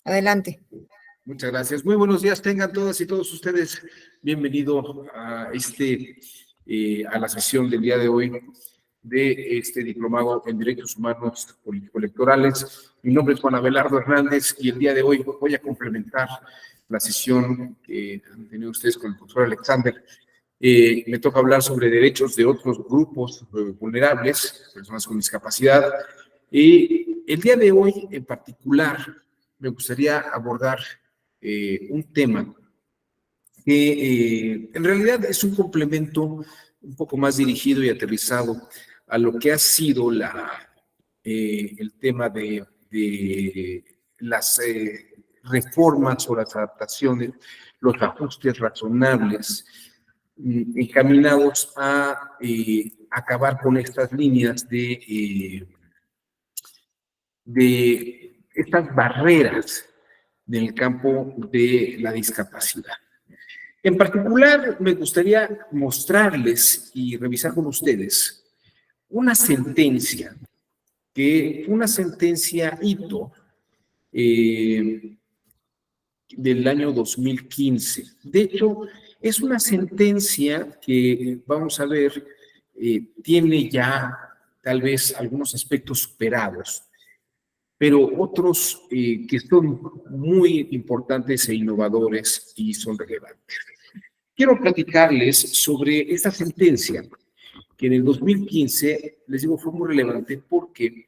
Adelante. Muchas gracias. Muy buenos días tengan todas y todos ustedes. Bienvenido a a la sesión del día de hoy de este diplomado en Derechos Humanos Político-Electorales. Mi nombre es Juan Abelardo Hernández y el día de hoy voy a complementar la sesión que han tenido ustedes con el profesor Alexander. Me toca hablar sobre derechos de otros grupos vulnerables, personas con discapacidad. Y el día de hoy, en particular, me gustaría abordar un tema que en realidad es un complemento un poco más dirigido y aterrizado a lo que ha sido el tema de las reformas o las adaptaciones, los ajustes razonables encaminados a acabar con estas líneas de estas barreras del campo de la discapacidad. En particular, me gustaría mostrarles y revisar con ustedes una sentencia, que fue una sentencia hito del año 2015. De hecho, es una sentencia que, vamos a ver, tiene ya tal vez algunos aspectos superados, pero otros que son muy importantes e innovadores y son relevantes. Quiero platicarles sobre esta sentencia, que en el 2015, les digo, fue muy relevante porque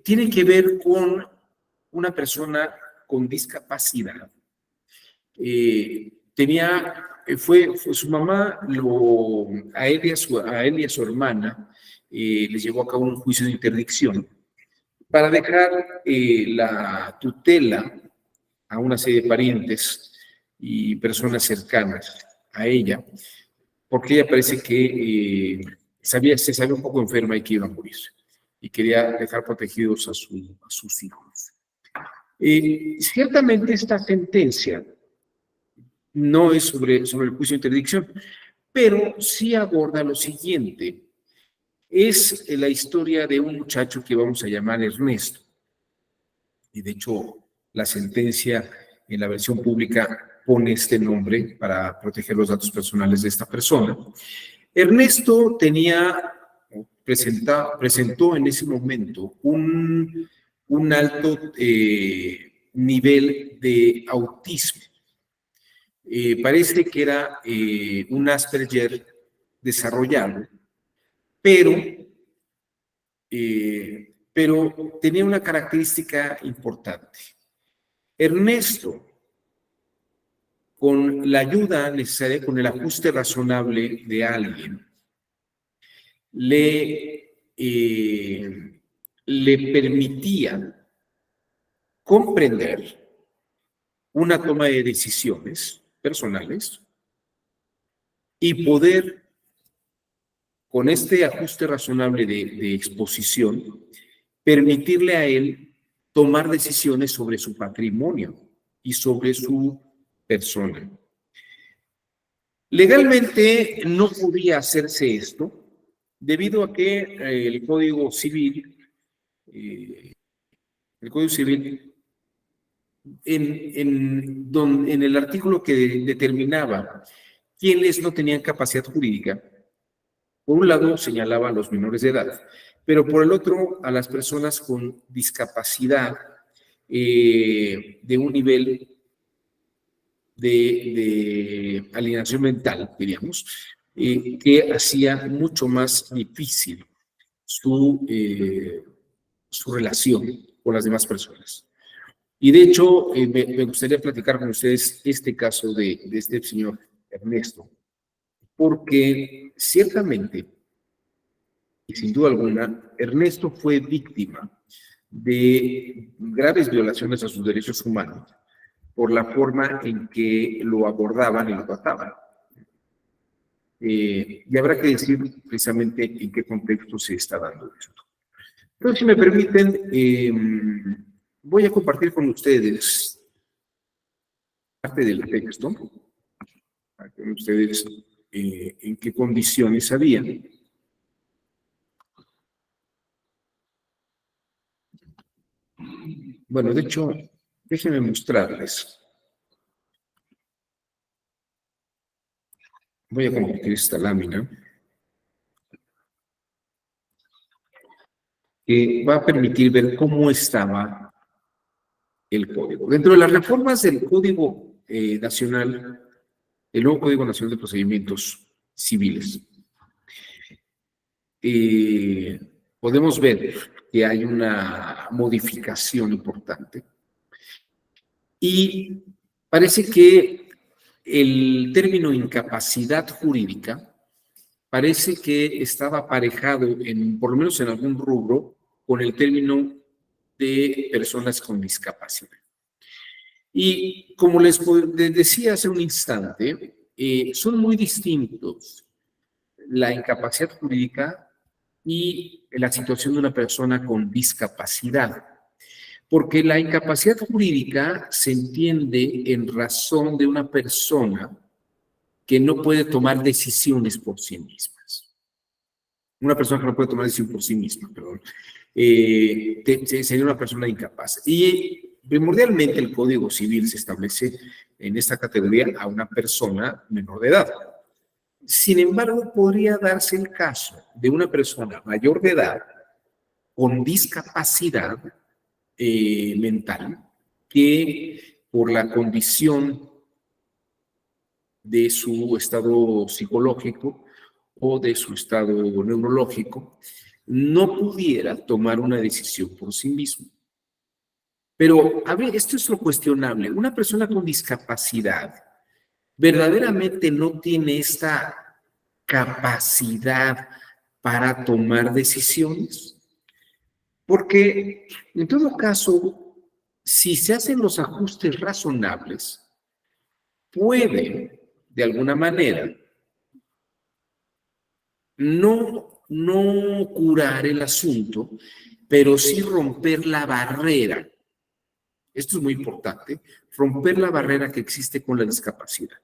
tiene que ver con una persona con discapacidad. Fue su mamá, a él y a su hermana, les llevó a cabo un juicio de interdicción para dejar la tutela a una serie de parientes y personas cercanas a ella, porque ella parece que se sabía un poco enferma y que iba a morir, y quería dejar protegidos a sus hijos. Ciertamente esta sentencia no es sobre el juicio de interdicción, pero sí aborda lo siguiente. Es la historia de un muchacho que vamos a llamar Ernesto, y de hecho la sentencia en la versión pública pone este nombre para proteger los datos personales de esta persona. Ernesto presentó en ese momento un alto nivel de autismo. Parece que era un Asperger desarrollado, pero tenía una característica importante. Ernesto, con la ayuda necesaria, con el ajuste razonable de alguien, le permitía comprender una toma de decisiones personales y poder, con este ajuste razonable de exposición, permitirle a él tomar decisiones sobre su patrimonio y sobre su persona. Legalmente no podía hacerse esto debido a que el Código Civil, en el artículo que determinaba quiénes no tenían capacidad jurídica, por un lado señalaba a los menores de edad, pero por el otro a las personas con discapacidad de un nivel de alienación mental, diríamos, que hacía mucho más difícil su relación con las demás personas. Y de hecho, me gustaría platicar con ustedes este caso de este señor Ernesto, porque ciertamente, y sin duda alguna, Ernesto fue víctima de graves violaciones a sus derechos humanos por la forma en que lo abordaban y lo trataban. Y habrá que decir precisamente en qué contexto se está dando esto. Entonces, si me permiten, voy a compartir con ustedes parte del texto, para que vean ustedes en qué condiciones habían. Bueno, de hecho, Déjenme mostrarles. Voy a compartir esta lámina que va a permitir ver cómo estaba el código. Dentro de las reformas del Código Nacional, el nuevo Código Nacional de Procedimientos Civiles, podemos ver que hay una modificación importante y parece que el término incapacidad jurídica parece que estaba aparejado, por lo menos en algún rubro, con el término de personas con discapacidad. Y como les decía hace un instante, son muy distintos la incapacidad jurídica y la situación de una persona con discapacidad. Porque la incapacidad jurídica se entiende en razón de una persona que no puede tomar decisiones por sí mismas. Una persona que no puede tomar decisiones por sí misma, perdón. Sería una persona incapaz. Y primordialmente el Código Civil se establece en esta categoría a una persona menor de edad. Sin embargo, podría darse el caso de una persona mayor de edad con discapacidad mental que por la condición de su estado psicológico o de su estado neurológico no pudiera tomar una decisión por sí mismo. Pero, a ver, esto es lo cuestionable. Una persona con discapacidad verdaderamente no tiene esta capacidad para tomar decisiones. Porque, en todo caso, si se hacen los ajustes razonables, puede, de alguna manera, no curar el asunto, pero sí romper la barrera. Esto es muy importante, romper la barrera que existe con la discapacidad.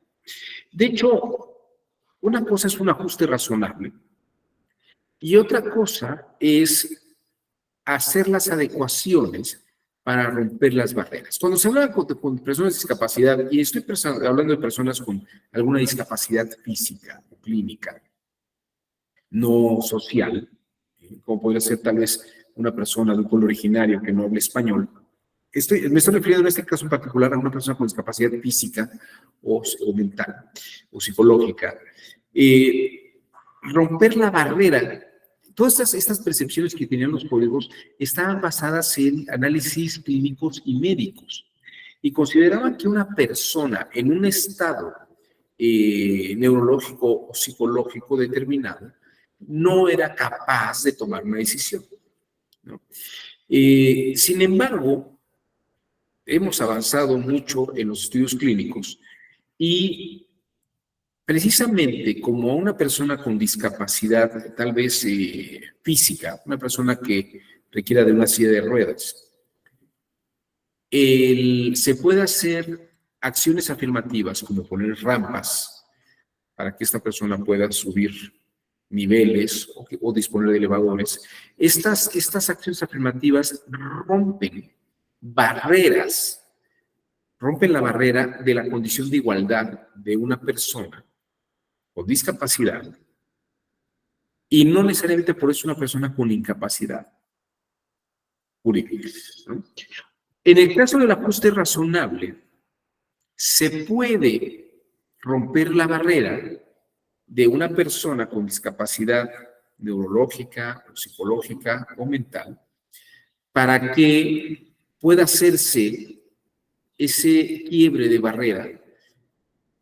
De hecho, una cosa es un ajuste razonable y otra cosa es hacer las adecuaciones para romper las barreras. Cuando se habla con personas de discapacidad, y estoy hablando de personas con alguna discapacidad física o clínica, no social, como podría ser tal vez una persona de un pueblo originario que no habla español, me estoy refiriendo en este caso en particular a una persona con discapacidad física o mental o psicológica. Romper la barrera. Todas estas percepciones que tenían los códigos estaban basadas en análisis clínicos y médicos y consideraban que una persona en un estado neurológico o psicológico determinado no era capaz de tomar una decisión, ¿no? Sin embargo, hemos avanzado mucho en los estudios clínicos y precisamente como a una persona con discapacidad tal vez física, una persona que requiera de una silla de ruedas, se puede hacer acciones afirmativas como poner rampas para que esta persona pueda subir niveles o disponer de elevadores. Estas acciones afirmativas rompen barreras, rompen la barrera de la condición de igualdad de una persona con discapacidad y no necesariamente por eso una persona con incapacidad jurídica, ¿no? En el caso del ajuste razonable, se puede romper la barrera de una persona con discapacidad neurológica, o psicológica o mental para que pueda hacerse ese quiebre de barrera,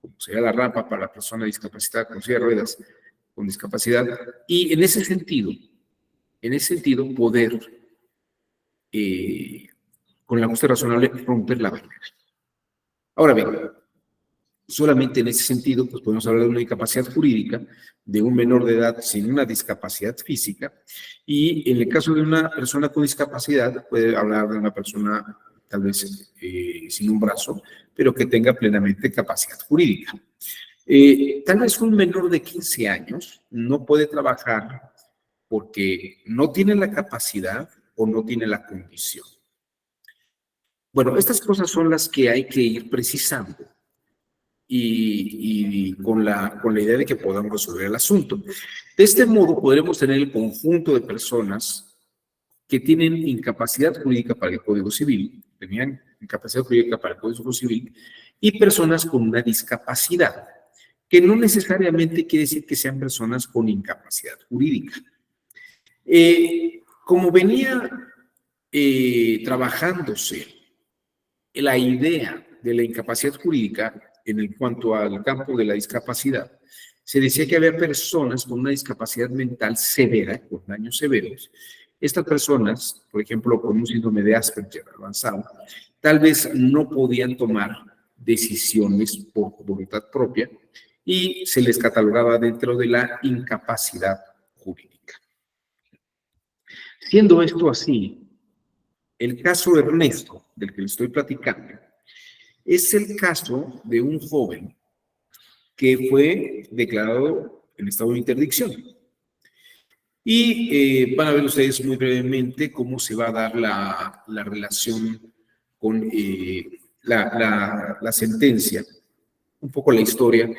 como sería la rampa para la persona discapacitada con silla de ruedas, con discapacidad, y en ese sentido poder, con el ajuste razonable, romper la barrera. Ahora bien, solamente en ese sentido, pues podemos hablar de una incapacidad jurídica de un menor de edad sin una discapacidad física, y en el caso de una persona con discapacidad, puede hablar de una persona tal vez sin un brazo, pero que tenga plenamente capacidad jurídica. Tal vez un menor de 15 años no puede trabajar porque no tiene la capacidad o no tiene la condición. Bueno, estas cosas son las que hay que ir precisando y con la idea de que podamos resolver el asunto. De este modo, podremos tener el conjunto de personas que tienen incapacidad jurídica para el Código Civil, tenían incapacidad jurídica para el Código Civil, y personas con una discapacidad, que no necesariamente quiere decir que sean personas con incapacidad jurídica. Como venía trabajándose la idea de la incapacidad jurídica en cuanto al campo de la discapacidad, se decía que había personas con una discapacidad mental severa, con daños severos. Estas personas, por ejemplo, con un síndrome de Asperger avanzado, tal vez no podían tomar decisiones por voluntad propia y se les catalogaba dentro de la incapacidad jurídica. Siendo esto así, el caso Ernesto, del que le estoy platicando, es el caso de un joven que fue declarado en estado de interdicción. Y van a ver ustedes muy brevemente cómo se va a dar la relación con la sentencia, un poco la historia.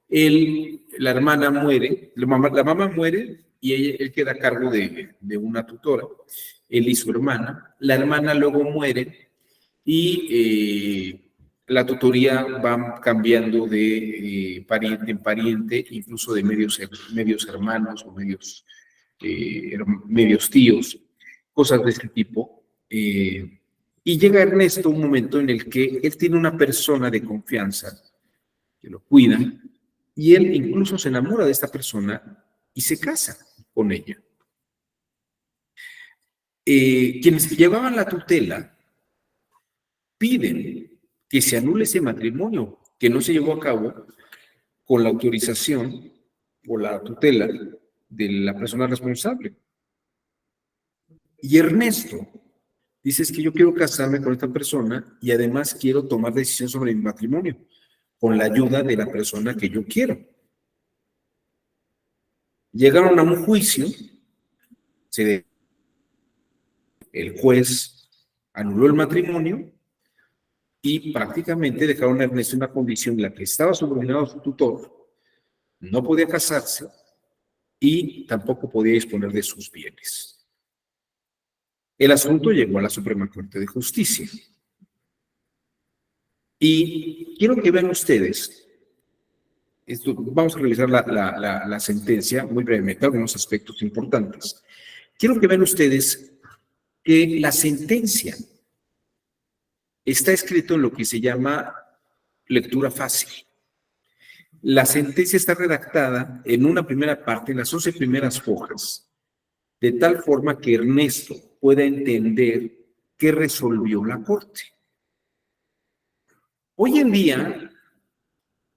La hermana muere, la mamá muere y él queda a cargo de una tutora, él y su hermana. La hermana luego muere y la tutoría va cambiando de pariente en pariente, incluso de medios hermanos o medios tíos, cosas de este tipo. Y llega Ernesto un momento en el que él tiene una persona de confianza que lo cuida y él incluso se enamora de esta persona y se casa con ella. Quienes llevaban la tutela piden que se anule ese matrimonio que no se llevó a cabo con la autorización o la tutela de la persona responsable. Y Ernesto dice, es que yo quiero casarme con esta persona y además quiero tomar decisión sobre mi matrimonio con la ayuda de la persona que yo quiero. Llegaron a un juicio, el juez anuló el matrimonio y prácticamente dejaron a Ernesto en una condición en la que estaba subordinado a su tutor, no podía casarse y tampoco podía disponer de sus bienes. El asunto llegó a la Suprema Corte de Justicia. Y quiero que vean ustedes, vamos a revisar la sentencia muy brevemente, algunos aspectos importantes. Quiero que vean ustedes que la sentencia está escrito en lo que se llama lectura fácil. La sentencia está redactada en una primera parte, en las 11 primeras hojas, de tal forma que Ernesto pueda entender qué resolvió la Corte. Hoy en día,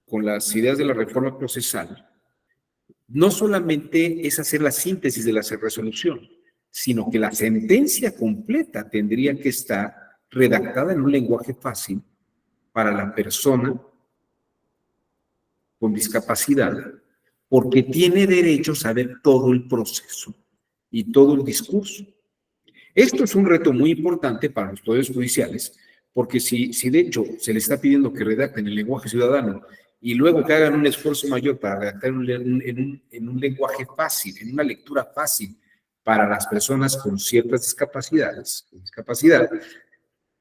con las ideas de la reforma procesal, no solamente es hacer la síntesis de la resolución, sino que la sentencia completa tendría que estar redactada en un lenguaje fácil para la persona con discapacidad, porque tiene derecho a saber todo el proceso y todo el discurso. Esto es un reto muy importante para los poderes judiciales, porque si de hecho se le está pidiendo que redacten el lenguaje ciudadano y luego que hagan un esfuerzo mayor para redactar en un lenguaje fácil, en una lectura fácil para las personas con ciertas discapacidad,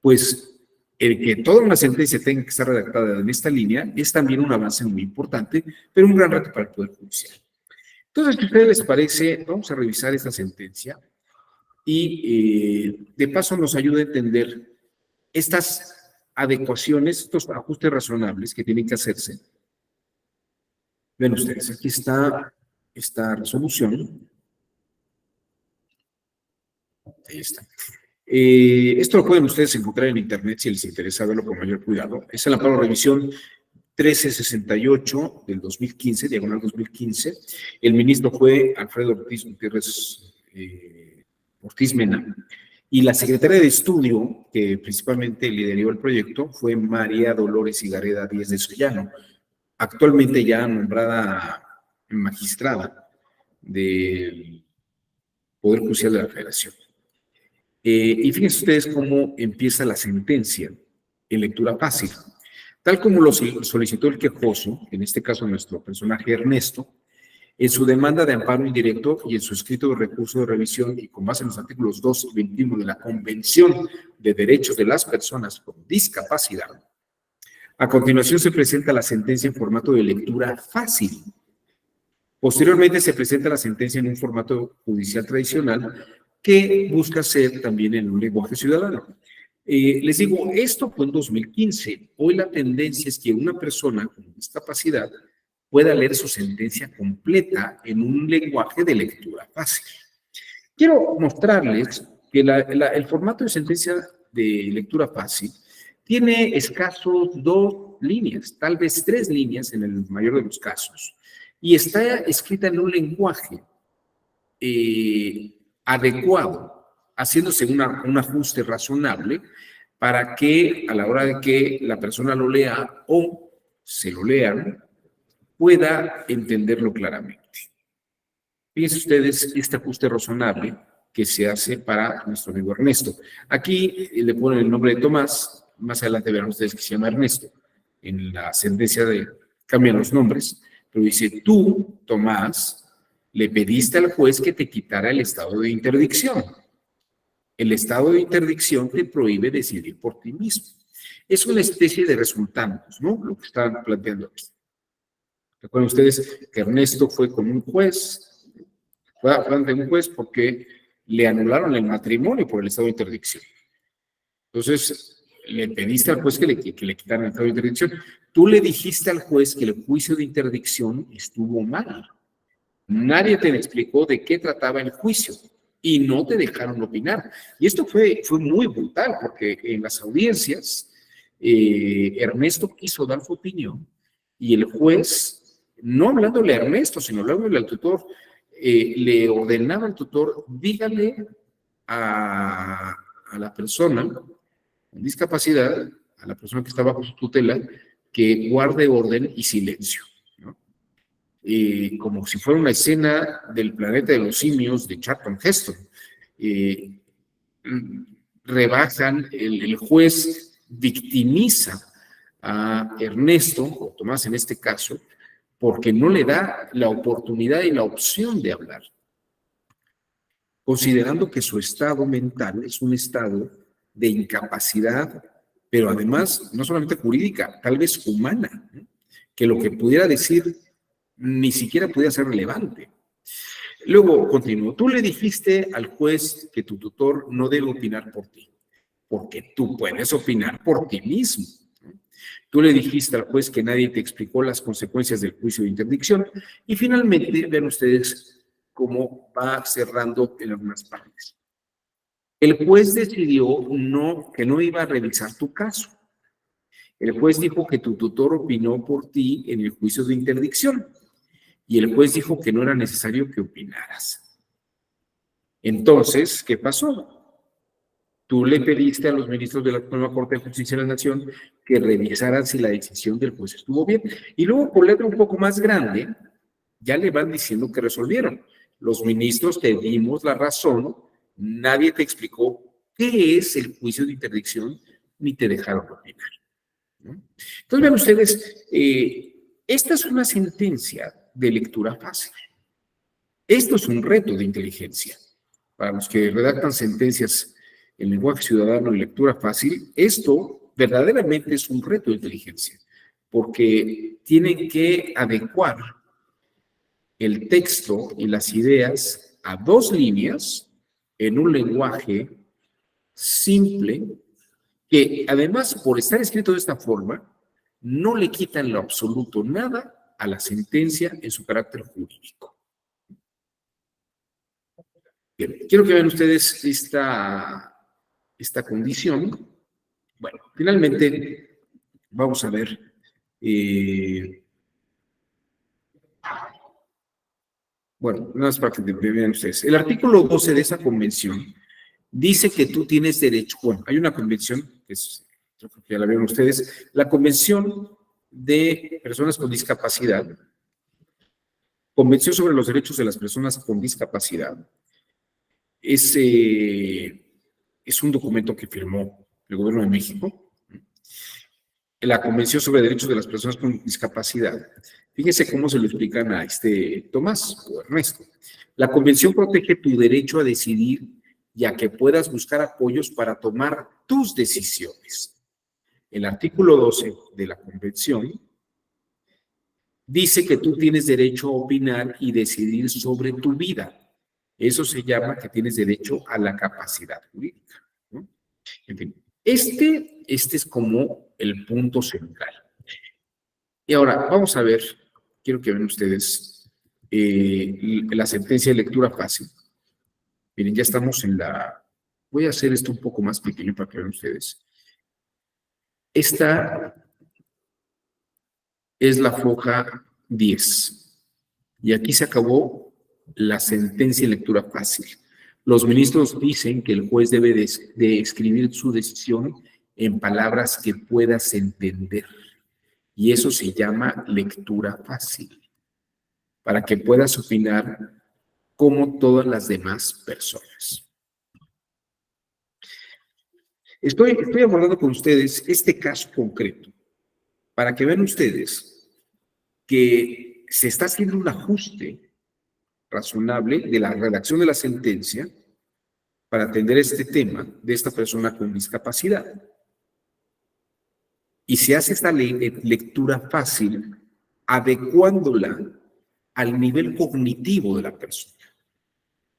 pues el que toda una sentencia tenga que estar redactada en esta línea es también un avance muy importante, pero un gran reto para el Poder Judicial. Entonces, si a ustedes les parece, vamos a revisar esta sentencia y de paso nos ayuda a entender estas adecuaciones, estos ajustes razonables que tienen que hacerse. Ven ustedes, aquí está esta resolución. Ahí está. Esto lo pueden ustedes encontrar en internet si les interesa verlo con mayor cuidado. Es el amparo revisión 1368 del 2015, diagonal 2015. El ministro fue Alfredo Ortiz Gutiérrez Ortiz Mena. Y la secretaria de estudio, que principalmente lideró el proyecto, fue María Dolores Higareda Díez de Sollano, actualmente ya nombrada magistrada del Poder Judicial de la Federación. Y fíjense ustedes cómo empieza la sentencia en lectura fácil. Tal como lo solicitó el quejoso, en este caso nuestro personaje Ernesto, en su demanda de amparo indirecto y en su escrito de recurso de revisión y con base en los artículos 2 y 21 de la Convención de Derechos de las Personas con Discapacidad, a continuación se presenta la sentencia en formato de lectura fácil. Posteriormente se presenta la sentencia en un formato judicial tradicional que busca ser también en un lenguaje ciudadano. Les digo, esto fue en 2015. Hoy la tendencia es que una persona con discapacidad pueda leer su sentencia completa en un lenguaje de lectura fácil. Quiero mostrarles que el formato de sentencia de lectura fácil tiene escasos 2 líneas, tal vez 3 líneas en el mayor de los casos, y está escrita en un lenguaje adecuado, haciéndose un ajuste razonable para que a la hora de que la persona lo lea o se lo lean, pueda entenderlo claramente. Fíjense ustedes este ajuste razonable que se hace para nuestro amigo Ernesto. Aquí le ponen el nombre de Tomás, más adelante verán ustedes que se llama Ernesto. En la sentencia cambian los nombres, pero dice, tú, Tomás, le pediste al juez que te quitara el estado de interdicción. El estado de interdicción te prohíbe decidir por ti mismo. Es una especie de resultados, ¿no? Lo que están planteando aquí. Recuerden ustedes que Ernesto fue con un juez, fue ante un juez porque le anularon el matrimonio por el estado de interdicción. Entonces, le pediste al juez que le quitaran el estado de interdicción. Tú le dijiste al juez que el juicio de interdicción estuvo mal. Nadie te explicó de qué trataba el juicio y no te dejaron opinar. Y esto fue muy brutal porque en las audiencias Ernesto quiso dar su opinión y el juez, no hablándole a Ernesto, sino hablándole al tutor, le ordenaba al tutor, dígale a la persona con discapacidad, a la persona que está bajo su tutela, que guarde orden y silencio, ¿no? Como si fuera una escena del planeta de los simios de Charlton Heston. Rebajan, el juez victimiza a Ernesto, o Tomás en este caso, porque no le da la oportunidad y la opción de hablar, considerando que su estado mental es un estado de incapacidad, pero además no solamente jurídica, tal vez humana, ¿no? Que lo que pudiera decir ni siquiera podía ser relevante. Luego continuó, tú le dijiste al juez que tu tutor no debe opinar por ti, porque tú puedes opinar por ti mismo. Tú le dijiste al juez que nadie te explicó las consecuencias del juicio de interdicción y finalmente vean ustedes cómo va cerrando en algunas partes. El juez decidió que no iba a revisar tu caso. El juez dijo que tu tutor opinó por ti en el juicio de interdicción y el juez dijo que no era necesario que opinaras. Entonces, ¿qué pasó? Tú le pediste a los ministros de la Suprema Corte de Justicia de la Nación que revisaran si la decisión del juez estuvo bien. Y luego, por letra un poco más grande, ya le van diciendo que resolvieron. Los ministros te dimos la razón, nadie te explicó qué es el juicio de interdicción, ni te dejaron opinar, ¿no? Entonces, vean ustedes, esta es una sentencia de lectura fácil. Esto es un reto de inteligencia. Para los que redactan sentencias en lenguaje ciudadano y lectura fácil, esto verdaderamente es un reto de inteligencia, porque tienen que adecuar el texto y las ideas a 2 líneas en un lenguaje simple, que además, por estar escrito de esta forma, no le quitan lo absoluto nada a la sentencia en su carácter jurídico. Bien, quiero que vean ustedes esta condición. Bueno, finalmente vamos a ver. Bueno, nada más para que vean ustedes. El artículo 12 de esa convención dice que tú tienes derecho. Bueno, hay una convención, que yo creo que ya la vieron ustedes, la Convención de Personas con Discapacidad, Convención sobre los Derechos de las Personas con Discapacidad, es es un documento que firmó el Gobierno de México, la Convención sobre Derechos de las Personas con Discapacidad. Fíjense cómo se lo explican a Tomás o Ernesto. La Convención protege tu derecho a decidir y a que puedas buscar apoyos para tomar tus decisiones. El artículo 12 de la Convención dice que tú tienes derecho a opinar y decidir sobre tu vida. Eso se llama que tienes derecho a la capacidad jurídica, ¿no? En fin, este es como el punto central. Y ahora, vamos a ver, quiero que vean ustedes la sentencia de lectura fácil. Miren, ya estamos en la... Voy a hacer esto un poco más pequeño para que vean ustedes. Esta es la foja 10. Y aquí se acabó la sentencia de lectura fácil. Los ministros dicen que el juez debe de escribir su decisión en palabras que puedas entender. Y eso se llama lectura fácil, para que puedas opinar como todas las demás personas. Estoy abordando con ustedes este caso concreto, para que vean ustedes que se está haciendo un ajuste razonable de la redacción de la sentencia para atender este tema de esta persona con discapacidad. Y se hace esta lectura fácil adecuándola al nivel cognitivo de la persona,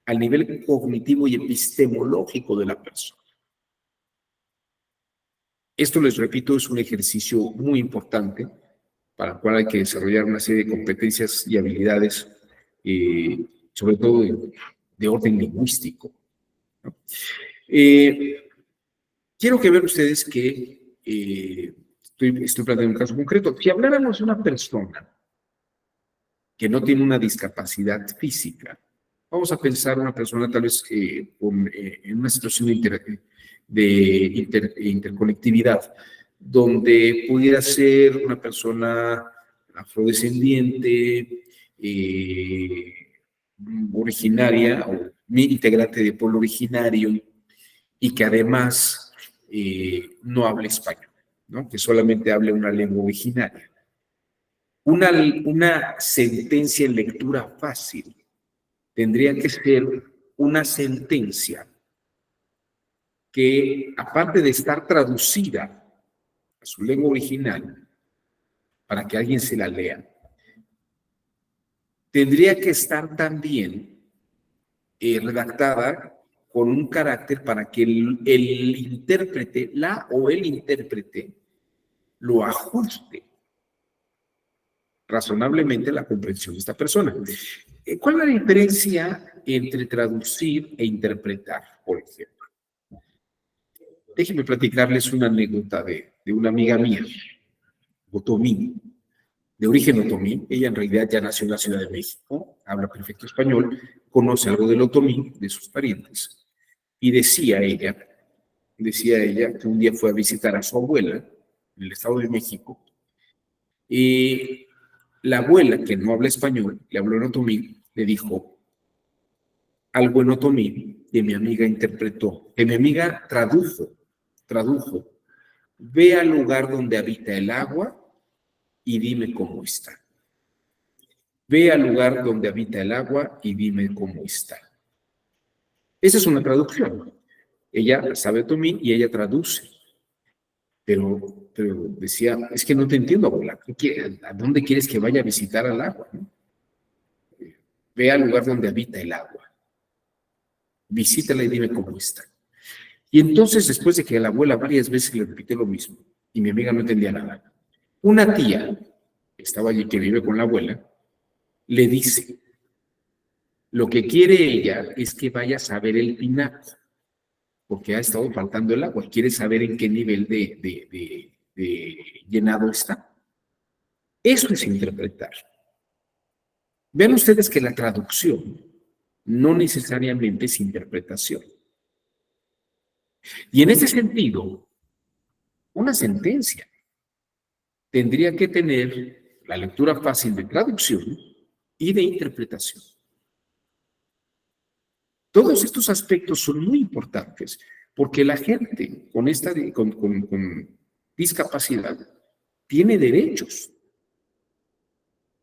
al nivel cognitivo y epistemológico de la persona. Esto, les repito, es un ejercicio muy importante para el cual hay que desarrollar una serie de competencias y habilidades, sobre todo de orden lingüístico, ¿no? Quiero que vean ustedes que estoy planteando un caso concreto. Si habláramos de una persona que no tiene una discapacidad física, vamos a pensar una persona tal vez en una situación de interconectividad, donde pudiera ser una persona afrodescendiente, originaria o integrante de pueblo originario, y que además no hable español, ¿no? Que solamente hable una lengua originaria. Una sentencia en lectura fácil tendría que ser una sentencia que, aparte de estar traducida a su lengua original, para que alguien se la lea, tendría que estar también redactada con un carácter para que el intérprete, la o el intérprete, lo ajuste razonablemente a la comprensión de esta persona. ¿Cuál es la diferencia entre traducir e interpretar, por ejemplo? Déjenme platicarles una anécdota de una amiga mía, otomí, de origen otomí. Ella en realidad ya nació en la Ciudad de México, habla perfecto español, conoce algo del otomí, de sus parientes, y decía ella que un día fue a visitar a su abuela en el Estado de México, y la abuela, que no habla español, le habló en otomí, le dijo algo en otomí que mi amiga interpretó, que mi amiga tradujo. Ve al lugar donde habita el agua y dime cómo está. Ve al lugar donde habita el agua y dime cómo está. Esa es una traducción. Ella sabe otomí y ella traduce. Pero decía, es que no te entiendo, abuela. ¿A dónde quieres que vaya a visitar al agua, no? Ve al lugar donde habita el agua. Visítala y dime cómo está. Y entonces, después de que la abuela varias veces le repitió lo mismo, y mi amiga no entendía nada, una tía, que estaba allí, que vive con la abuela, le dice, lo que quiere ella es que vayas a ver el pináculo, porque ha estado faltando el agua, quiere saber en qué nivel de llenado está. Eso es interpretar. Vean ustedes que la traducción no necesariamente es interpretación. Y en ese sentido, una sentencia tendría que tener la lectura fácil de traducción y de interpretación. Todos estos aspectos son muy importantes porque la gente con discapacidad tiene derechos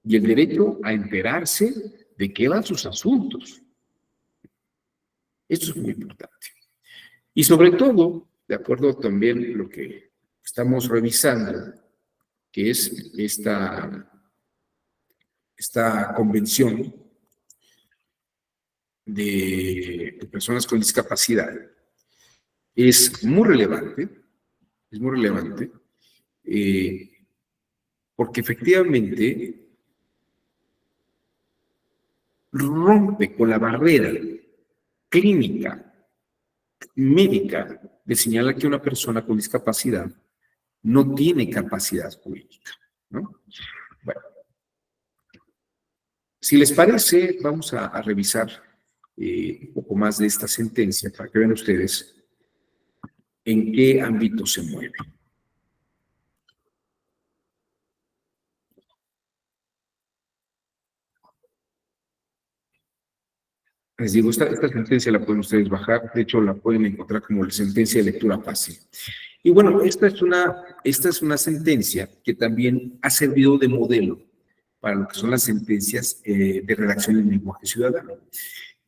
y el derecho a enterarse de qué van sus asuntos. Esto es muy importante. Y sobre todo, de acuerdo también lo que estamos revisando, que es esta convención de personas con discapacidad, es muy relevante, porque efectivamente rompe con la barrera clínica, médica, de señalar que una persona con discapacidad no tiene capacidad jurídica, ¿no? Bueno, si les parece, vamos a revisar un poco más de esta sentencia para que vean ustedes en qué ámbito se mueve. Les digo, esta sentencia la pueden ustedes bajar, de hecho la pueden encontrar como la sentencia de lectura fácil. Y bueno, esta es una sentencia que también ha servido de modelo para lo que son las sentencias de redacción en lenguaje ciudadano.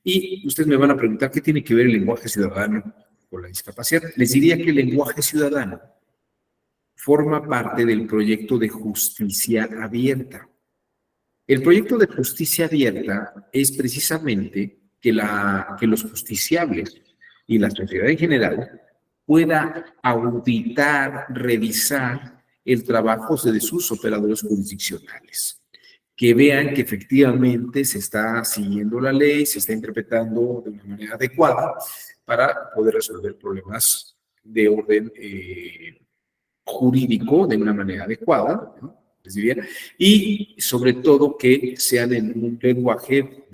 Y ustedes me van a preguntar, ¿qué tiene que ver el lenguaje ciudadano con la discapacidad? Les diría que el lenguaje ciudadano forma parte del proyecto de justicia abierta. El proyecto de justicia abierta es precisamente que los justiciables y la sociedad en general pueda auditar, revisar el trabajo de sus operadores jurisdiccionales, que vean que efectivamente se está siguiendo la ley, se está interpretando de una manera adecuada para poder resolver problemas de orden jurídico de una manera adecuada, ¿no? Les diría, y sobre todo que sean en un lenguaje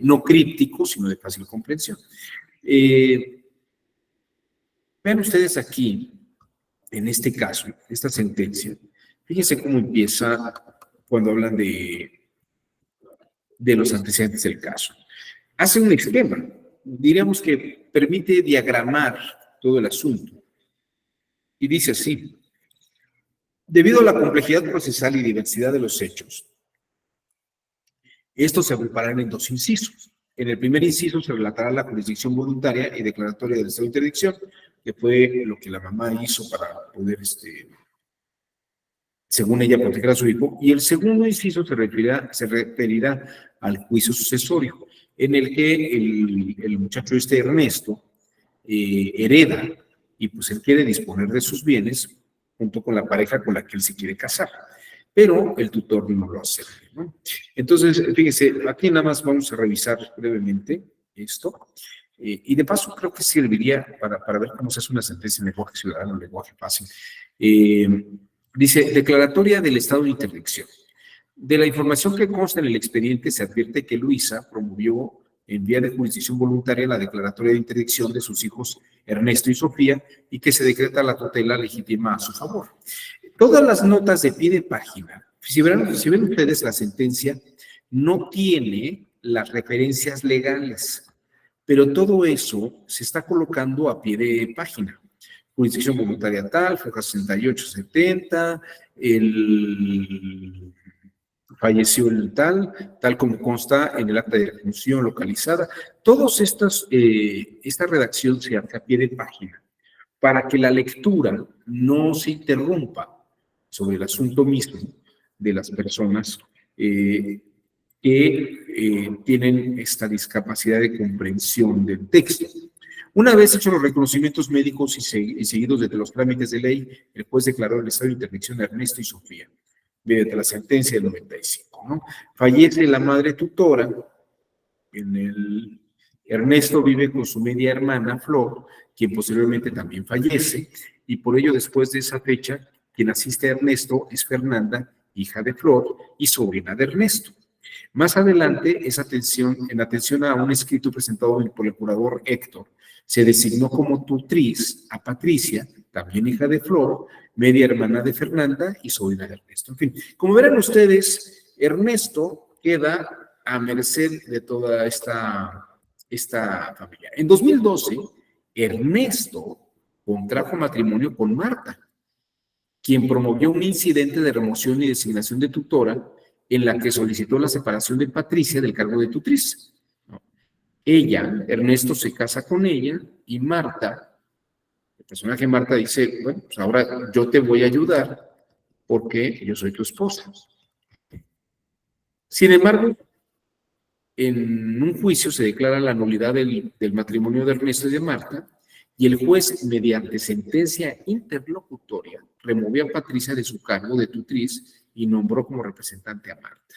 no críptico, sino de fácil comprensión. Vean ustedes aquí, en este caso, esta sentencia, fíjense cómo empieza cuando hablan de los antecedentes del caso. Hace un esquema, diríamos que permite diagramar todo el asunto. Y dice así: debido a la complejidad procesal y diversidad de los hechos, estos se agruparán en dos incisos. En el primer inciso se relatará la jurisdicción voluntaria y declaratoria del estado de interdicción, que fue lo que la mamá hizo para poder, según ella, proteger a su hijo. Y el segundo inciso se referirá al juicio sucesorio, en el que el muchacho Ernesto hereda y pues él quiere disponer de sus bienes junto con la pareja con la que él se quiere casar, pero el tutor no lo acepta, ¿no? Entonces, fíjense, aquí nada más vamos a revisar brevemente esto, y de paso creo que serviría para ver cómo se hace una sentencia en lenguaje ciudadano, en lenguaje fácil. Dice, declaratoria del estado de interdicción. De la información que consta en el expediente se advierte que Luisa promovió en vía de jurisdicción voluntaria la declaratoria de interdicción de sus hijos Ernesto y Sofía y que se decreta la tutela legítima a su favor. Todas las notas de pie de página, si ven ustedes, la sentencia no tiene las referencias legales, pero todo eso se está colocando a pie de página. Jurisdicción voluntaria tal, foja 6870, falleció el tal como consta en el acta de defunción localizada. Todas esta redacción se hace a pie de página para que la lectura no se interrumpa sobre el asunto mismo de las personas que tienen esta discapacidad de comprensión del texto. Una vez hechos los reconocimientos médicos y seguidos desde los trámites de ley, el juez declaró el estado de interdicción de Ernesto y Sofía, mediante la sentencia del 95, ¿no? Fallece la madre tutora, Ernesto vive con su media hermana, Flor, quien posteriormente también fallece, y por ello después de esa fecha, quien asiste a Ernesto es Fernanda, hija de Flor y sobrina de Ernesto. Más adelante, en atención a un escrito presentado por el curador Héctor, se designó como tutriz a Patricia, también hija de Flor, media hermana de Fernanda y sobrina de Ernesto. En fin, como verán ustedes, Ernesto queda a merced de toda esta familia. En 2012, Ernesto contrajo matrimonio con Marta, quien promovió un incidente de remoción y designación de tutora en la que solicitó la separación de Patricia del cargo de tutriz. Ella, Ernesto se casa con ella y Marta, el personaje Marta dice, bueno, pues ahora yo te voy a ayudar porque yo soy tu esposa. Sin embargo, en un juicio se declara la nulidad del matrimonio de Ernesto y de Marta y el juez, mediante sentencia interlocutoria, removió a Patricia de su cargo de tutriz y nombró como representante a Marta,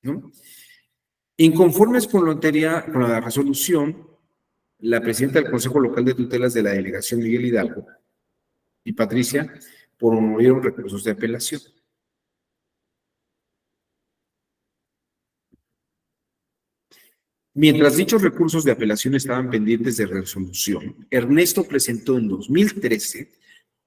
¿no? Inconformes con la resolución, la presidenta del Consejo Local de Tutelas de la Delegación Miguel Hidalgo y Patricia promovieron recursos de apelación. Mientras dichos recursos de apelación estaban pendientes de resolución, Ernesto presentó en 2013,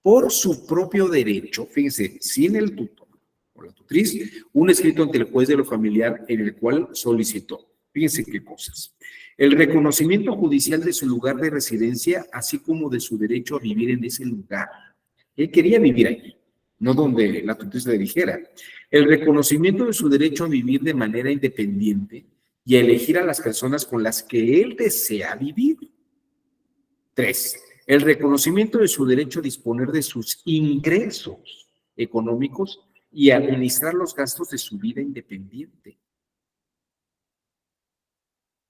por su propio derecho, fíjense, sin el tutor o la tutriz, un escrito ante el juez de lo familiar en el cual solicitó, fíjense qué cosas, el reconocimiento judicial de su lugar de residencia, así como de su derecho a vivir en ese lugar. Él quería vivir allí, no donde la tutriz le dijera. El reconocimiento de su derecho a vivir de manera independiente y a elegir a las personas con las que él desea vivir. 3. El reconocimiento de su derecho a disponer de sus ingresos económicos y a administrar los gastos de su vida independiente.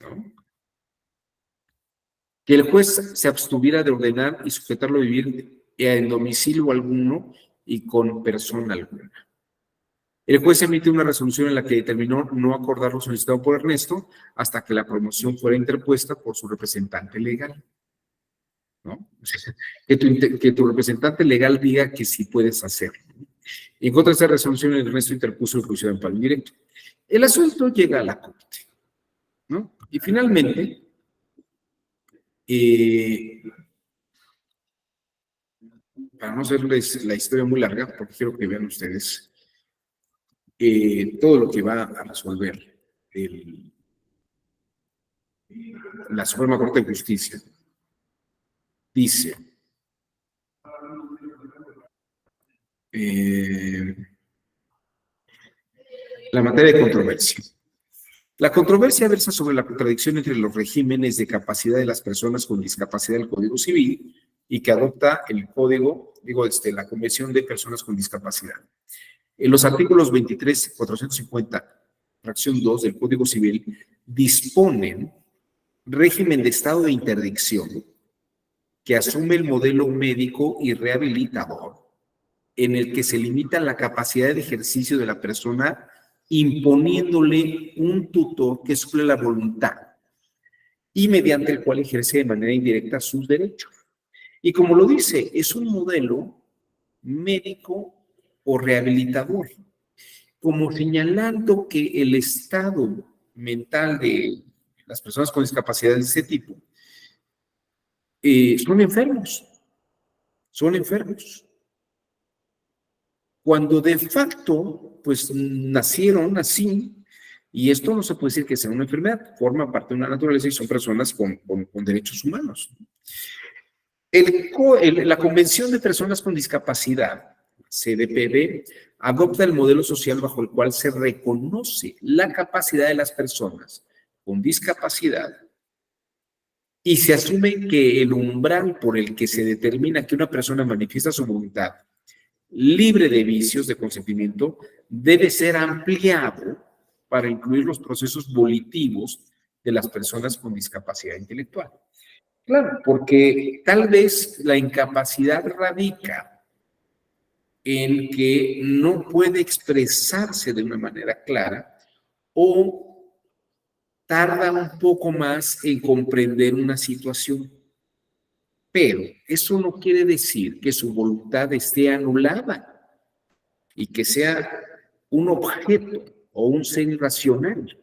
¿No? Que el juez se abstuviera de ordenar y sujetarlo a vivir en domicilio alguno y con persona alguna. El juez emite una resolución en la que determinó no acordar lo solicitado por Ernesto hasta que la promoción fuera interpuesta por su representante legal, ¿no? Que tu representante legal diga que sí puedes hacerlo. En contra de esta resolución, Ernesto interpuso el juicio de amparo indirecto. El asunto llega a la corte, ¿no? Y finalmente, para no hacerles la historia muy larga, porque quiero que vean ustedes todo lo que va a resolver la Suprema Corte de Justicia. Dice, la materia de controversia. La controversia versa sobre la contradicción entre los regímenes de capacidad de las personas con discapacidad del Código Civil y que adopta el Código, la Convención de Personas con Discapacidad. En los artículos 23 y 450, fracción 2 del Código Civil, disponen régimen de estado de interdicción que asume el modelo médico y rehabilitador en el que se limita la capacidad de ejercicio de la persona imponiéndole un tutor que suple la voluntad y mediante el cual ejerce de manera indirecta sus derechos. Y como lo dice, es un modelo médico o rehabilitador, como señalando que el estado mental de las personas con discapacidad de ese tipo son enfermos, cuando de facto, pues nacieron así, y esto no se puede decir que sea una enfermedad, forma parte de una naturaleza y son personas con derechos humanos. La Convención de Personas con Discapacidad, CDPD, adopta el modelo social bajo el cual se reconoce la capacidad de las personas con discapacidad y se asume que el umbral por el que se determina que una persona manifiesta su voluntad libre de vicios de consentimiento debe ser ampliado para incluir los procesos volitivos de las personas con discapacidad intelectual. Claro, porque tal vez la incapacidad radica en que no puede expresarse de una manera clara o tarda un poco más en comprender una situación. Pero eso no quiere decir que su voluntad esté anulada y que sea un objeto o un ser irracional.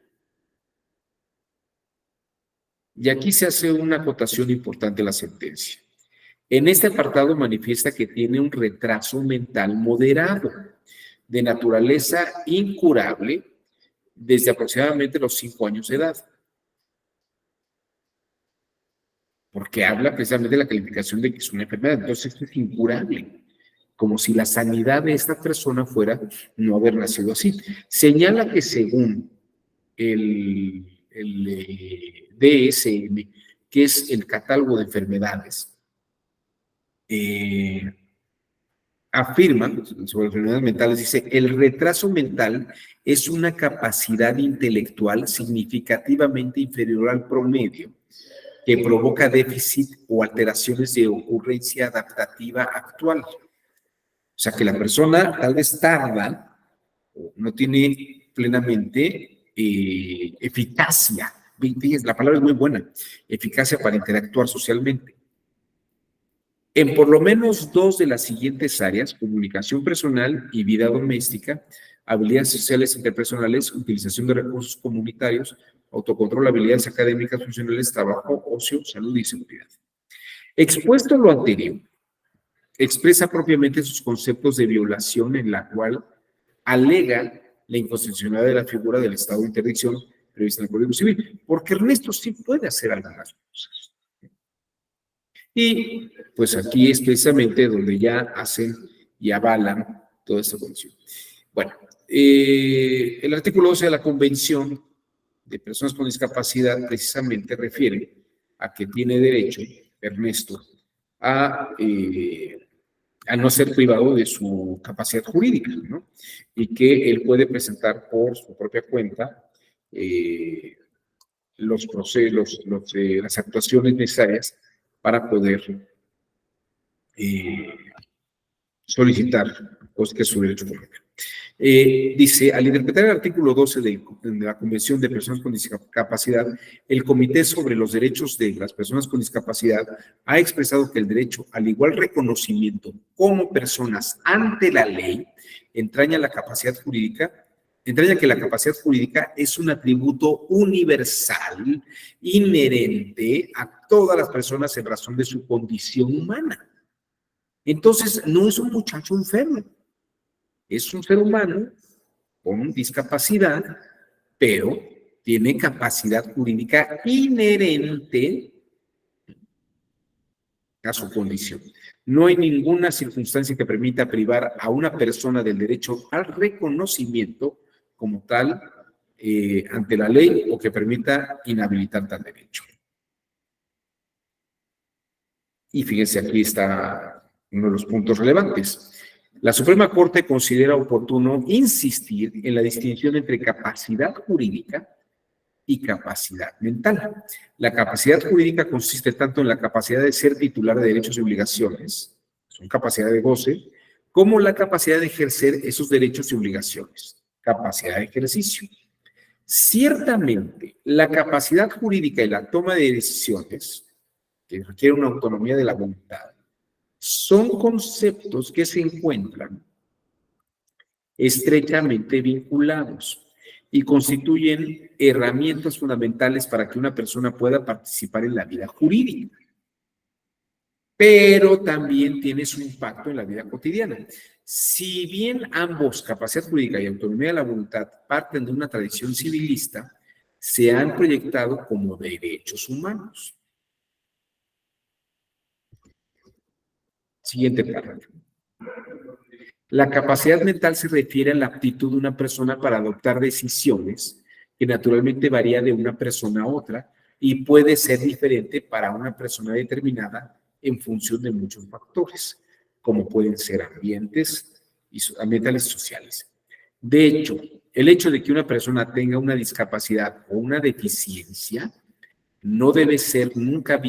Y aquí se hace una acotación importante en la sentencia. En este apartado manifiesta que tiene un retraso mental moderado, de naturaleza incurable, desde aproximadamente los 5 años de edad. porque habla precisamente de la calificación de que es una enfermedad. Entonces, esto es incurable, como si la sanidad de esta persona fuera no haber nacido así. Señala que según el DSM, que es el catálogo de enfermedades, afirma sobre enfermedades mentales, dice, el retraso mental es una capacidad intelectual significativamente inferior al promedio que provoca déficit o alteraciones de ocurrencia adaptativa actual. O sea, que la persona tal vez tarda, no tiene plenamente eficacia. La palabra es muy buena, eficacia para interactuar socialmente. En por lo menos 2 de las siguientes áreas, comunicación personal y vida doméstica, habilidades sociales interpersonales, utilización de recursos comunitarios, autocontrol, habilidades académicas, funcionales, trabajo, ocio, salud y seguridad. Expuesto lo anterior, expresa propiamente sus conceptos de violación en la cual alega la inconstitucionalidad de la figura del estado de interdicción prevista en el Código Civil, porque Ernesto sí puede hacer algunas cosas. Y pues aquí es precisamente donde ya hacen y avalan toda esta condición. Bueno, el artículo 12 de la Convención de Personas con Discapacidad precisamente refiere a que tiene derecho, Ernesto, a no ser privado de su capacidad jurídica, ¿no? Y que él puede presentar por su propia cuenta los procesos, las actuaciones necesarias para poder solicitar pues, que es su derecho político. Dice, al interpretar el artículo 12 de la Convención de Personas con Discapacidad, el Comité sobre los Derechos de las Personas con Discapacidad ha expresado que el derecho al igual reconocimiento como personas ante la ley entraña que la capacidad jurídica es un atributo universal inherente a todas las personas en razón de su condición humana. Entonces, no es un muchacho enfermo, es un ser humano con discapacidad, pero tiene capacidad jurídica inherente a su condición. No hay ninguna circunstancia que permita privar a una persona del derecho al reconocimiento como tal ante la ley o que permita inhabilitar tal derecho. Y fíjense, aquí está uno de los puntos relevantes. La Suprema Corte considera oportuno insistir en la distinción entre capacidad jurídica y capacidad mental. La capacidad jurídica consiste tanto en la capacidad de ser titular de derechos y obligaciones, son capacidad de goce, como la capacidad de ejercer esos derechos y obligaciones, capacidad de ejercicio. Ciertamente, la capacidad jurídica y la toma de decisiones, que requiere una autonomía de la voluntad, son conceptos que se encuentran estrechamente vinculados y constituyen herramientas fundamentales para que una persona pueda participar en la vida jurídica. Pero también tiene su impacto en la vida cotidiana. Si bien ambos, capacidad jurídica y autonomía de la voluntad, parten de una tradición civilista, se han proyectado como derechos humanos. Siguiente párrafo. La capacidad mental se refiere a la aptitud de una persona para adoptar decisiones que naturalmente varía de una persona a otra y puede ser diferente para una persona determinada en función de muchos factores, como pueden ser ambientales y sociales. De hecho, el hecho de que una persona tenga una discapacidad o una deficiencia no debe ser nunca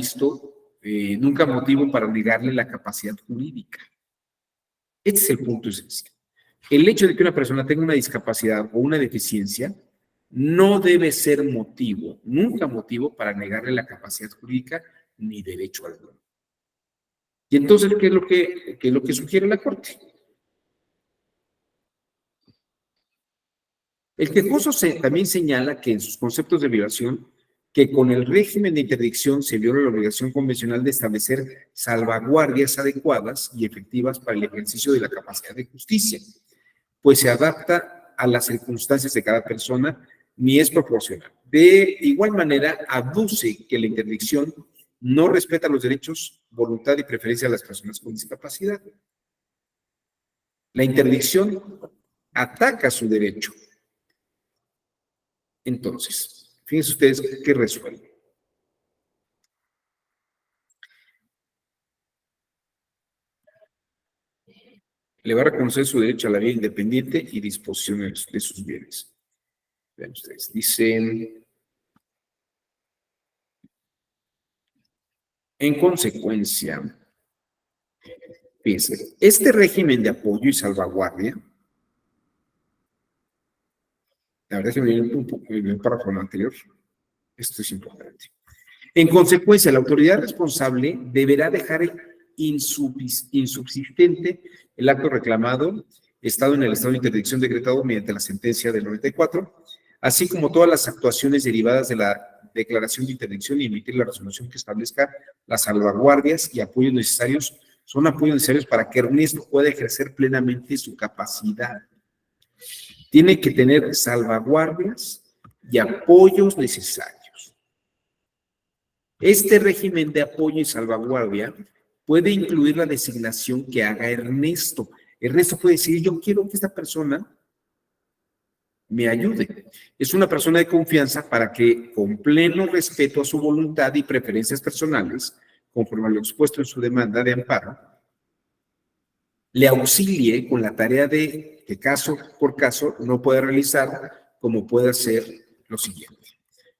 nunca motivo para negarle la capacidad jurídica. Este es el punto esencial. El hecho de que una persona tenga una discapacidad o una deficiencia no debe ser motivo, nunca motivo para negarle la capacidad jurídica ni derecho alguno. Y entonces, ¿qué es lo que sugiere la Corte? El quejoso también señala que en sus conceptos de violación, que con el régimen de interdicción se viola la obligación convencional de establecer salvaguardias adecuadas y efectivas para el ejercicio de la capacidad de justicia, pues se adapta a las circunstancias de cada persona ni es proporcional. De igual manera, aduce que la interdicción no respeta los derechos, voluntad y preferencia de las personas con discapacidad. La interdicción ataca su derecho. Entonces, fíjense ustedes qué resuelve. Le va a reconocer su derecho a la vida independiente y disposición de sus bienes. Vean ustedes, dicen, en consecuencia, fíjense, este régimen de apoyo y salvaguardia, la verdad es que me viene un poco en el párrafo anterior, esto es importante. En consecuencia, la autoridad responsable deberá dejar insubsistente el acto reclamado, estado en el estado de interdicción decretado mediante la sentencia del 94, así como todas las actuaciones derivadas de la declaración de interdicción y emitir la resolución que establezca las salvaguardias y apoyos necesarios, son apoyos necesarios para que Ernesto pueda ejercer plenamente su capacidad. Tiene que tener salvaguardias y apoyos necesarios. Este régimen de apoyo y salvaguardia puede incluir la designación que haga Ernesto. Ernesto puede decir, yo quiero que esta persona me ayude. Es una persona de confianza para que, con pleno respeto a su voluntad y preferencias personales, conforme a lo expuesto en su demanda de amparo, le auxilie con la tarea de que caso por caso no puede realizar, como puede hacer lo siguiente: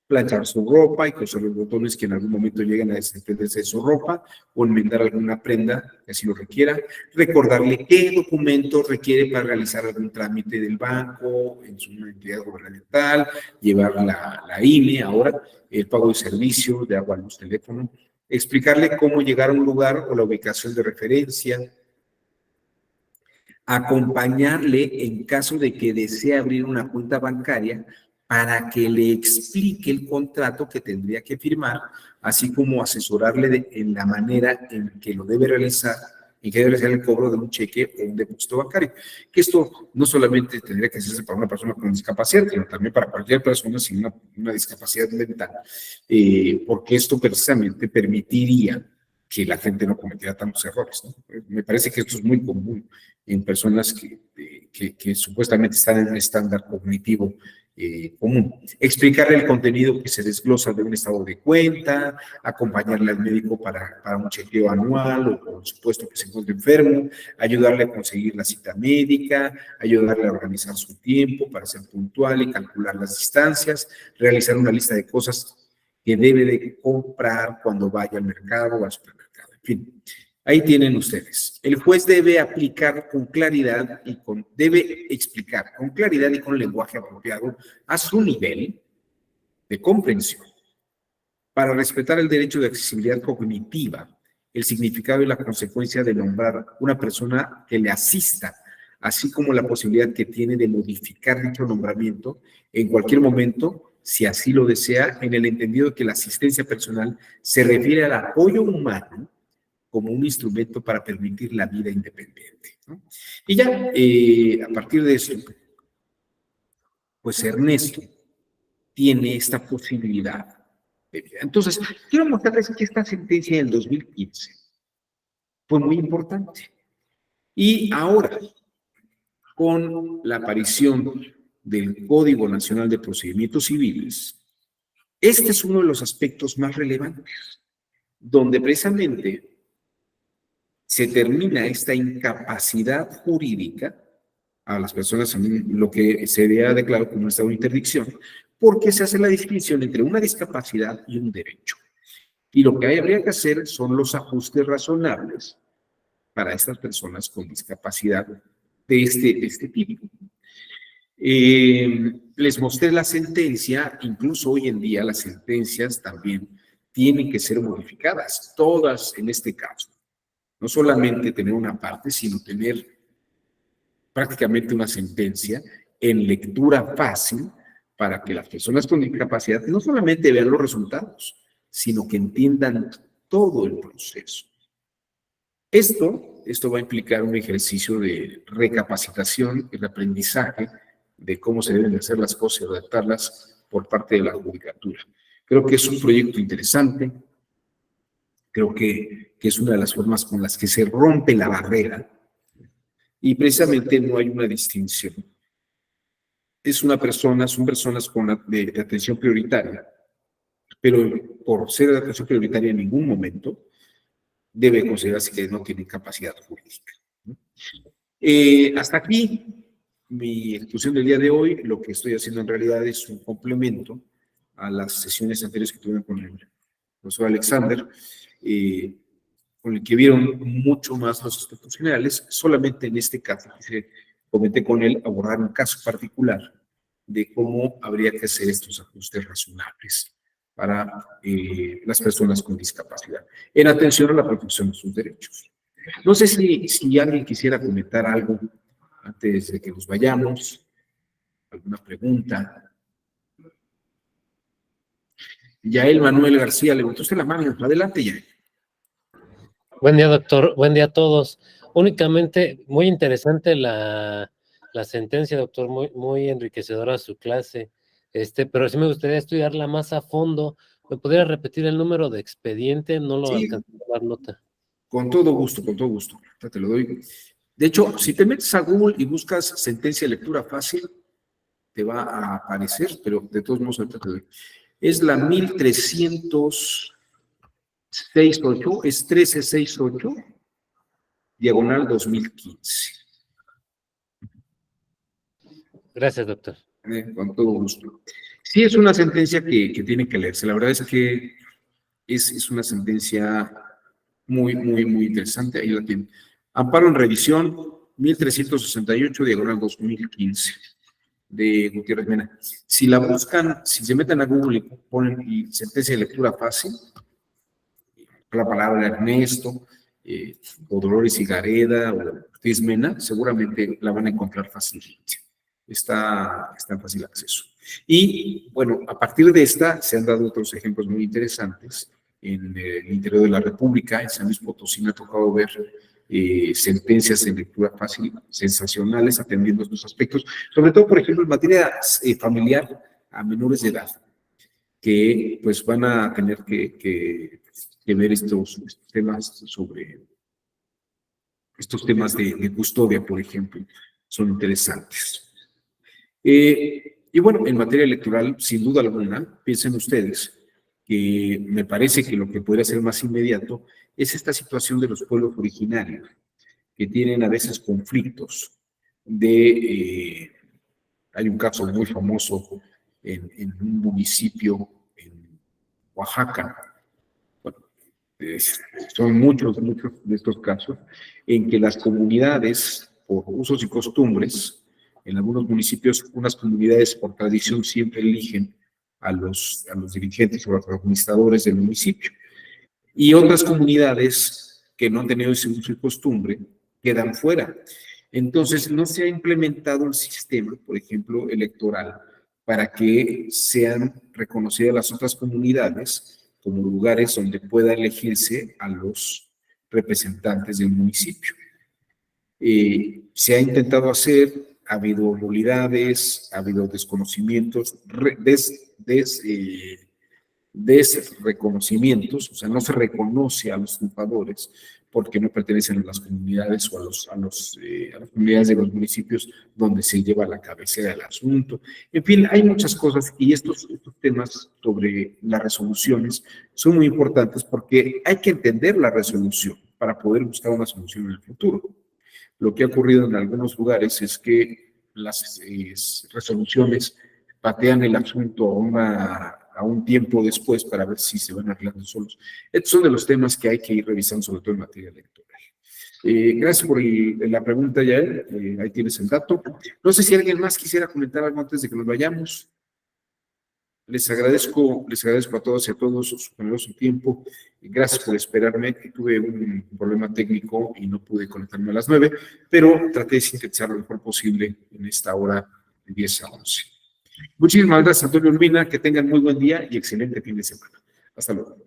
planchar su ropa y coser los botones que en algún momento lleguen a desprenderse de su ropa, o enmendar alguna prenda que así lo requiera, recordarle qué documento requiere para realizar algún trámite del banco, en su entidad gubernamental, llevar la INE, ahora el pago de servicio de agua, luz, teléfono, explicarle cómo llegar a un lugar o la ubicación de referencia, acompañarle en caso de que desee abrir una cuenta bancaria para que le explique el contrato que tendría que firmar, así como asesorarle en la manera en que lo debe realizar, y que debe realizar el cobro de un cheque o un depósito bancario. Que esto no solamente tendría que hacerse para una persona con discapacidad, sino también para cualquier persona sin una discapacidad mental, porque esto precisamente permitiría que la gente no cometiera tantos errores, ¿no? Me parece que esto es muy común en personas que supuestamente están en un estándar cognitivo común. Explicarle el contenido que se desglosa de un estado de cuenta, acompañarle al médico para un chequeo anual o por supuesto que se encuentre enfermo, ayudarle a conseguir la cita médica, ayudarle a organizar su tiempo para ser puntual y calcular las distancias, realizar una lista de cosas que debe de comprar cuando vaya al mercado o al supermercado. En fin, ahí tienen ustedes. El juez debe aplicar con claridad debe explicar con claridad y con lenguaje apropiado a su nivel de comprensión para respetar el derecho de accesibilidad cognitiva, el significado y la consecuencia de nombrar una persona que le asista, así como la posibilidad que tiene de modificar dicho nombramiento en cualquier momento, si así lo desea, en el entendido de que la asistencia personal se refiere al apoyo humano como un instrumento para permitir la vida independiente, ¿no? Y ya, a partir de eso, pues Ernesto tiene esta posibilidad de vida. Entonces, quiero mostrarles que esta sentencia del 2015 fue muy importante. Y ahora, con la aparición del Código Nacional de Procedimientos Civiles, este es uno de los aspectos más relevantes, donde precisamente se termina esta incapacidad jurídica a las personas en lo que se había declarado como un estado de interdicción, porque se hace la distinción entre una discapacidad y un derecho. Y lo que habría que hacer son los ajustes razonables para estas personas con discapacidad de este tipo. Les mostré la sentencia, incluso hoy en día las sentencias también tienen que ser modificadas, todas en este caso. No solamente tener una parte, sino tener prácticamente una sentencia en lectura fácil para que las personas con discapacidad no solamente vean los resultados, sino que entiendan todo el proceso. Esto va a implicar un ejercicio de recapacitación y de aprendizaje de cómo se deben hacer las cosas y adaptarlas por parte de la judicatura. Creo que es un proyecto interesante, Creo que es una de las formas con las que se rompe la barrera y precisamente no hay una distinción. Son personas de atención prioritaria, pero por ser de atención prioritaria en ningún momento debe considerarse que no tienen capacidad jurídica. Hasta aquí mi exposición del día de hoy. Lo que estoy haciendo en realidad es un complemento a las sesiones anteriores que tuve con el profesor Alexander, con el que vieron mucho más los aspectos generales. Solamente en este caso comenté con él abordar un caso particular de cómo habría que hacer estos ajustes razonables para las personas con discapacidad, en atención a la protección de sus derechos. No sé si alguien quisiera comentar algo antes de que nos vayamos, alguna pregunta. Yael Manuel García, levantó usted la mano. Adelante, Yael. Buen día, doctor. Buen día a todos. Únicamente, muy interesante la sentencia, doctor, muy enriquecedora su clase, pero sí me gustaría estudiarla más a fondo. ¿Me podría repetir el número de expediente? No lo alcancé a dar nota. Con todo gusto, con todo gusto. Te lo doy. De hecho, si te metes a Google y buscas sentencia de lectura fácil, te va a aparecer, pero de todos modos ahorita te doy. Es la 1368, es 1368, diagonal 2015. Gracias, doctor. Con todo gusto. Sí, es una sentencia que tiene que leerse. La verdad es que es una sentencia muy interesante. Ahí la tienen. Amparo en revisión 1368, diagonal 2015, de Gutiérrez Mena. Si la buscan, si se meten a Google y ponen sentencia de lectura fácil, la palabra Ernesto, o Dolores Higareda, o Ortiz Mena, seguramente la van a encontrar fácilmente. Está en fácil acceso. Y bueno, a partir de esta se han dado otros ejemplos muy interesantes. En el interior de la República, en San Luis Potosí, me ha tocado ver sentencias en lectura fácil sensacionales atendiendo estos aspectos, sobre todo, por ejemplo, en materia familiar a menores de edad, que pues van a tener que ver estos temas estos temas de custodia, por ejemplo, son interesantes. Y bueno, en materia electoral, sin duda alguna, piensen ustedes que me parece que lo que podría ser más inmediato es esta situación de los pueblos originarios, que tienen a veces conflictos hay un caso muy famoso en un municipio en Oaxaca. Bueno, son muchos de estos casos en que las comunidades, por usos y costumbres, en algunos municipios, unas comunidades por tradición siempre eligen a los dirigentes o a los administradores del municipio. Y otras comunidades que no han tenido ese uso y costumbre quedan fuera. Entonces, no se ha implementado el sistema, por ejemplo, electoral, para que sean reconocidas las otras comunidades como lugares donde pueda elegirse a los representantes del municipio. Se ha intentado hacer, ha habido nulidades, ha habido desconocimientos, desreconocimientos, o sea, no se reconoce a los triunfadores porque no pertenecen a las comunidades o a las comunidades de los municipios donde se lleva la cabecera del asunto. En fin, hay muchas cosas y estos temas sobre las resoluciones son muy importantes porque hay que entender la resolución para poder buscar una solución en el futuro. Lo que ha ocurrido en algunos lugares es que las resoluciones patean el asunto a un tiempo después para ver si se van arreglando solos. Estos son de los temas que hay que ir revisando, sobre todo en materia electoral. Gracias por la pregunta, Yael. Ahí tienes el dato. No sé si alguien más quisiera comentar algo antes de que nos vayamos. Les agradezco a todos y a todos su generoso tiempo. Gracias por esperarme. Tuve un problema técnico y no pude conectarme a las 9, pero traté de sintetizar lo mejor posible en esta hora de 10 a 11. Muchísimas gracias, Antonio Urbina. Que tengan muy buen día y excelente fin de semana. Hasta luego.